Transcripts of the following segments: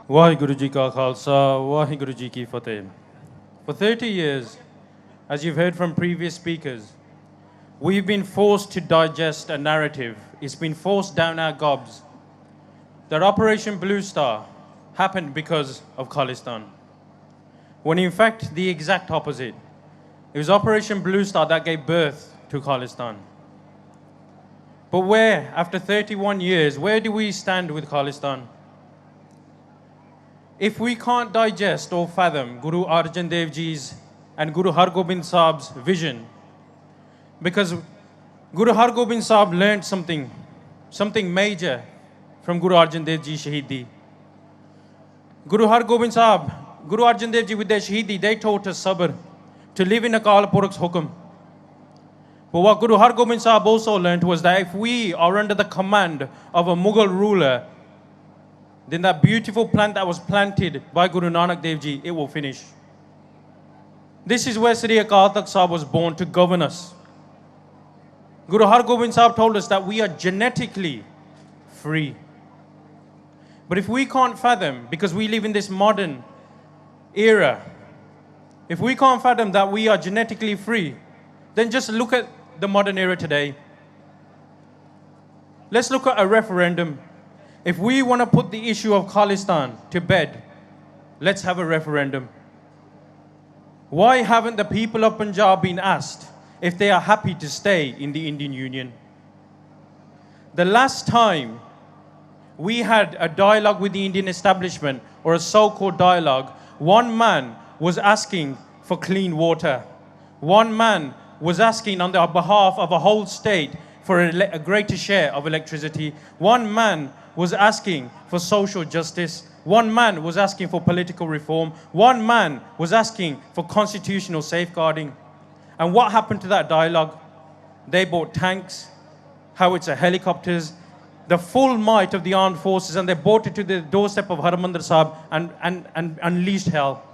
Waheguru Ji Ka Khalsa, Waheguru Ji Ki Fateh. For 30 years, as you've heard from previous speakers, we've been forced to digest a narrative. It's been forced down our gobs that Operation Blue Star happened because of Khalistan, when in fact the exact opposite. It was Operation Blue Star that gave birth to Khalistan. But where, after 31 years, where do we stand with Khalistan? If we can't digest or fathom Guru Arjan Dev Ji's and Guru Har Gobind Sahab's vision, because Guru Har Gobind Sahab learned something major from Guru Arjan Dev Ji Shahidi. Guru Har Gobind Sahab, Guru Arjan Dev Ji with their Shahidi, they taught us sabr, to live in Akal Purukh's hukum. But what Guru Har Gobind Sahab also learned was that if we are under the command of a Mughal ruler, then that beautiful plant that was planted by Guru Nanak Dev Ji, it will finish. This is where Sri Akal Takht Sahib was born, to govern us. Guru Har Gobind Sahib told us that we are genetically free. But if we can't fathom, because we live in this modern era, if we can't fathom that we are genetically free, then just look at the modern era today. Let's look at a referendum. If we want to put the issue of Khalistan to bed, let's have a referendum. Why haven't the people of Punjab been asked if they are happy to stay in the Indian Union? The last time we had a dialogue with the Indian establishment, or a so-called dialogue, one man was asking for clean water. One man was asking on the behalf of a whole state for a greater share of electricity. One man was asking for social justice. One man was asking for political reform. One man was asking for constitutional safeguarding. And what happened to that dialogue? They bought tanks, howitzer helicopters, the full might of the armed forces, and they brought it to the doorstep of Harmandir Sahib and unleashed hell.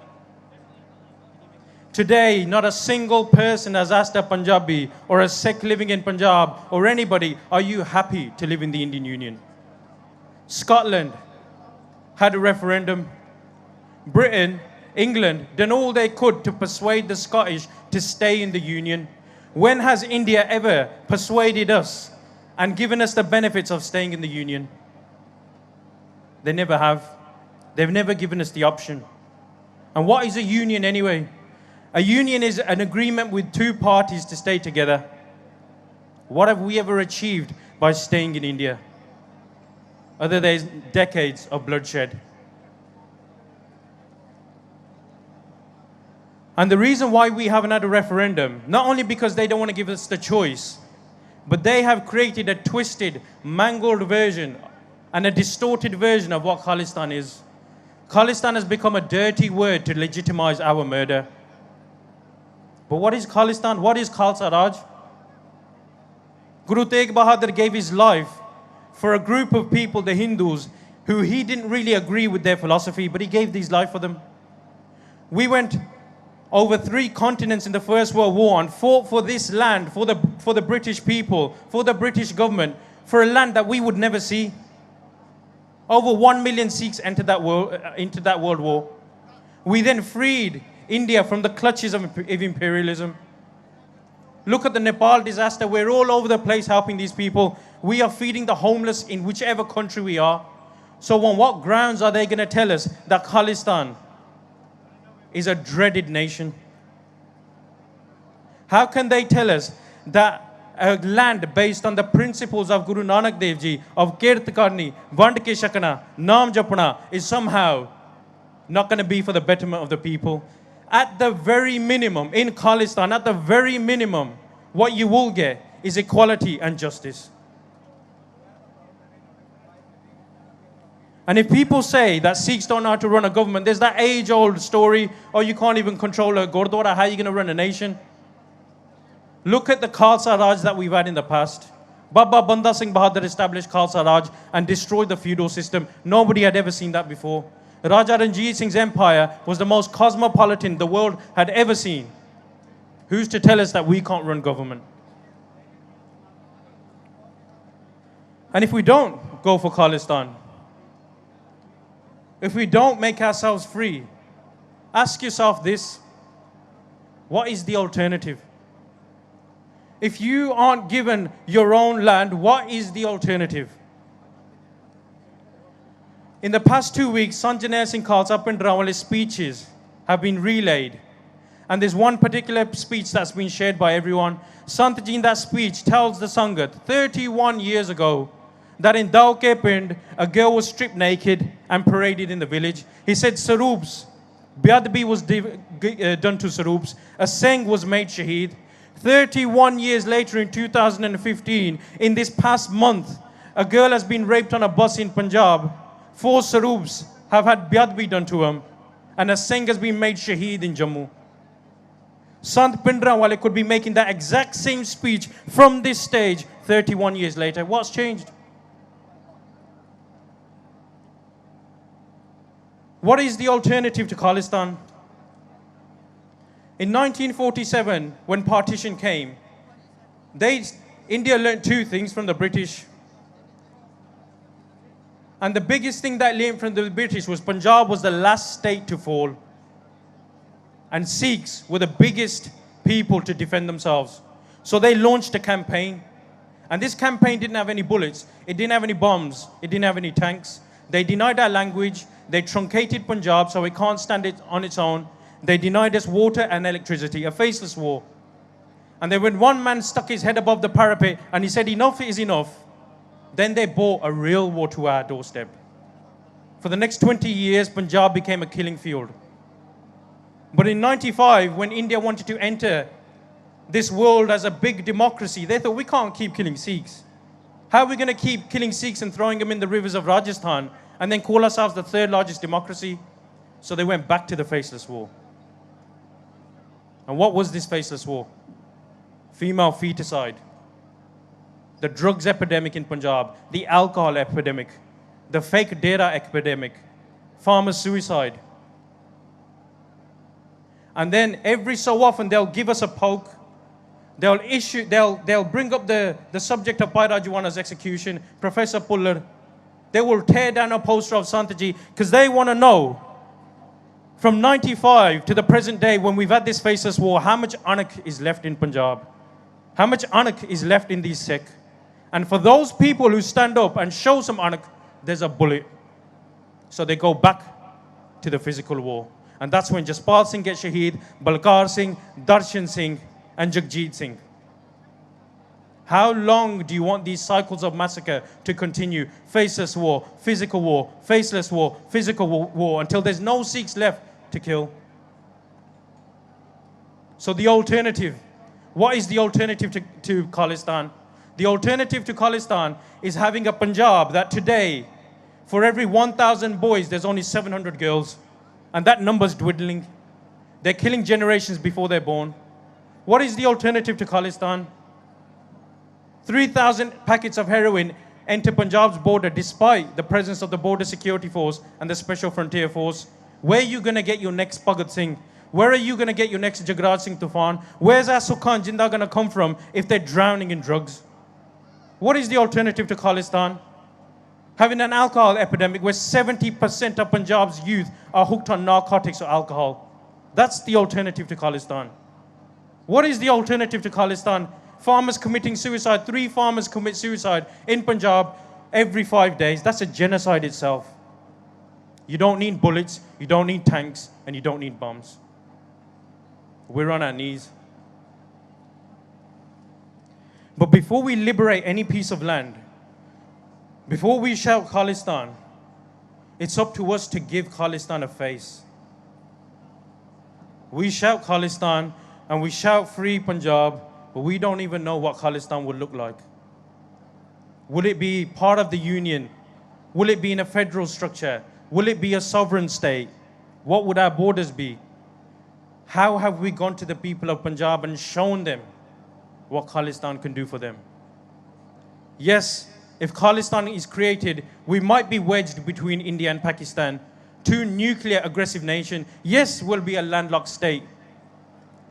Today, not a single person has asked a Punjabi or a Sikh living in Punjab or anybody, are you happy to live in the Indian Union? Scotland had a referendum. Britain, England done all they could to persuade the Scottish to stay in the Union. When has India ever persuaded us and given us the benefits of staying in the Union? They never have. They've never given us the option. And what is a union anyway? A union is an agreement with two parties to stay together. What have we ever achieved by staying in India, other than decades of bloodshed? And the reason why we haven't had a referendum, not only because they don't want to give us the choice, but they have created a twisted, mangled version and a distorted version of what Khalistan is. Khalistan has become a dirty word to legitimize our murder. But what is Khalistan? What is Khalsa Raj? Guru Tegh Bahadur gave his life for a group of people, the Hindus, who he didn't really agree with their philosophy, but he gave his life for them. We went over 3 continents in the First World War and fought for this land, for the British people, for the British government, for a land that we would never see. Over 1 million Sikhs entered into that world war. We then freed India from the clutches of imperialism. Look at the Nepal disaster. We're all over the place helping these people. We are feeding the homeless in whichever country we are. So on what grounds are they going to tell us that Khalistan is a dreaded nation? How can they tell us that a land based on the principles of Guru Nanak Dev Ji, of Kirt Karni, Vand Ke Shakna, Naam Japna, is somehow not going to be for the betterment of the people? At the very minimum, in Khalistan, at the very minimum, what you will get is equality and justice. And if people say that Sikhs don't know how to run a government, there's that age-old story, oh, you can't even control a Gurdwara, how are you going to run a nation? Look at the Khalsa Raj that we've had in the past. Baba Banda Singh Bahadur established Khalsa Raj and destroyed the feudal system. Nobody had ever seen that before. Raja Ranjit Singh's empire was the most cosmopolitan the world had ever seen. Who's to tell us that we can't run government? And if we don't go for Khalistan, if we don't make ourselves free, ask yourself this: what is the alternative? If you aren't given your own land, what is the alternative? In the past 2 weeks, Sanjay Singh Khalsa up and Rawale's speeches have been relayed. And there's one particular speech that's been shared by everyone. Santji in that speech tells the Sangat 31 years ago that in Dauke Pind, a girl was stripped naked and paraded in the village. He said Saroops, Biadbi was done to Saroops, a Singh was made Shaheed. 31 years later in 2015, in this past month, a girl has been raped on a bus in Punjab. 4 Saroops have had Biadbi done to him, and a Singh has been made Shaheed in Jammu. Sant Pindrawale could be making that exact same speech from this stage 31 years later. What's changed? What is the alternative to Khalistan? In 1947, when partition came, India learned 2 things from the British. And the biggest thing that learned from the British was Punjab was the last state to fall. And Sikhs were the biggest people to defend themselves. So they launched a campaign. And this campaign didn't have any bullets. It didn't have any bombs. It didn't have any tanks. They denied our language. They truncated Punjab so it can't stand it on its own. They denied us water and electricity, a faceless war. And then when one man stuck his head above the parapet and he said, enough is enough, then they brought a real war to our doorstep. For the next 20 years, Punjab became a killing field. But in 95, when India wanted to enter this world as a big democracy, they thought, we can't keep killing Sikhs. How are we going to keep killing Sikhs and throwing them in the rivers of Rajasthan and then call ourselves the 3rd largest democracy? So they went back to the faceless war. And what was this faceless war? Female feticide, the drugs epidemic in Punjab, the alcohol epidemic, the fake data epidemic, farmer suicide. And then every so often they'll give us a poke. They'll bring up the subject of Pai Rajuwana's execution, Professor Puller. They will tear down a poster of Santaji because they want to know from 95 to the present day when we've had this faceless war, how much anak is left in Punjab? How much anak is left in these Sikh? And for those people who stand up and show some anak, there's a bullet. So they go back to the physical war. And that's when Jaspal Singh gets Shaheed, Balkar Singh, Darshan Singh, and Jagjit Singh. How long do you want these cycles of massacre to continue? Faceless war, physical war, faceless war, physical war, until there's no Sikhs left to kill. So the alternative, what is the alternative to Khalistan? The alternative to Khalistan is having a Punjab that today, for every 1,000 boys, there's only 700 girls. And that number's dwindling. They're killing generations before they're born. What is the alternative to Khalistan? 3,000 packets of heroin enter Punjab's border despite the presence of the Border Security Force and the Special Frontier Force. Where are you going to get your next Bhagat Singh? Where are you going to get your next Jagraj Singh Tufan? Where's our Sukhan Jinda going to come from if they're drowning in drugs? What is the alternative to Khalistan? Having an alcohol epidemic where 70% of Punjab's youth are hooked on narcotics or alcohol. That's the alternative to Khalistan. What is the alternative to Khalistan? Farmers committing suicide. 3 farmers commit suicide in Punjab every 5 days. That's a genocide itself. You don't need bullets, you don't need tanks, and you don't need bombs. We're on our knees. But before we liberate any piece of land, before we shout Khalistan, it's up to us to give Khalistan a face. We shout Khalistan and we shout free Punjab, but we don't even know what Khalistan would look like. Will it be part of the union? Will it be in a federal structure? Will it be a sovereign state? What would our borders be? How have we gone to the people of Punjab and shown them what Khalistan can do for them? Yes, if Khalistan is created, we might be wedged between India and Pakistan, 2 nuclear aggressive nations. Yes, we'll be a landlocked state.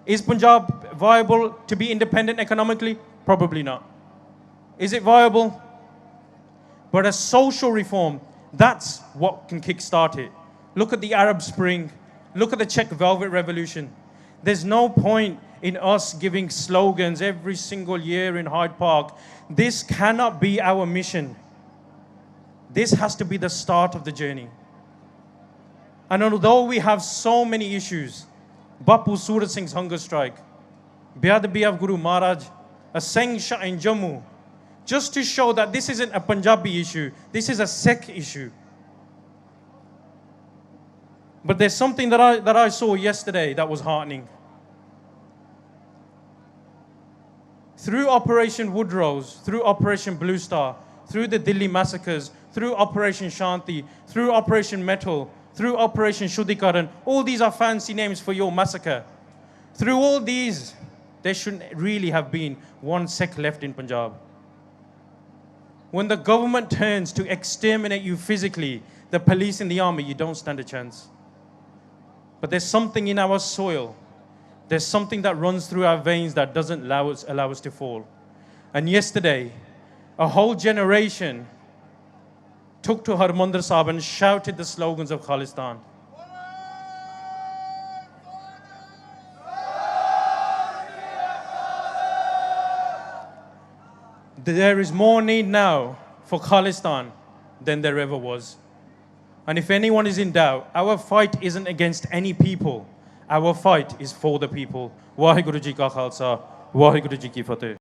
Is Punjab viable to be independent economically? Probably not. Is it viable? But a social reform, That's what can kickstart it. Look at the Arab Spring. Look at the Czech Velvet Revolution. There's no point in us giving slogans every single year in Hyde Park. This cannot be our mission. This has to be the start of the journey. And although we have so many issues, Bapu Surat Singh's hunger strike, Beadabi of Guru Maharaj, a Singh shot in Jammu, just to show that this isn't a Punjabi issue, this is a Sikh issue. But there's something that I saw yesterday that was heartening. Through Operation Woodrose, through Operation Blue Star, through the Delhi massacres, through Operation Shanti, through Operation Metal, through Operation Shuddhikaran, all these are fancy names for your massacre. Through all these, there shouldn't really have been one Sikh left in Punjab. When the government turns to exterminate you physically, the police and the army, you don't stand a chance. But there's something in our soil, there's something that runs through our veins that doesn't allow us to fall. And yesterday, a whole generation took to Harmandir Sahib and shouted the slogans of Khalistan. There is more need now for Khalistan than there ever was. And if anyone is in doubt, our fight isn't against any people. Our fight is for the people. Waheguru Ji Ka Khalsa, Waheguru Ji Ki Fateh.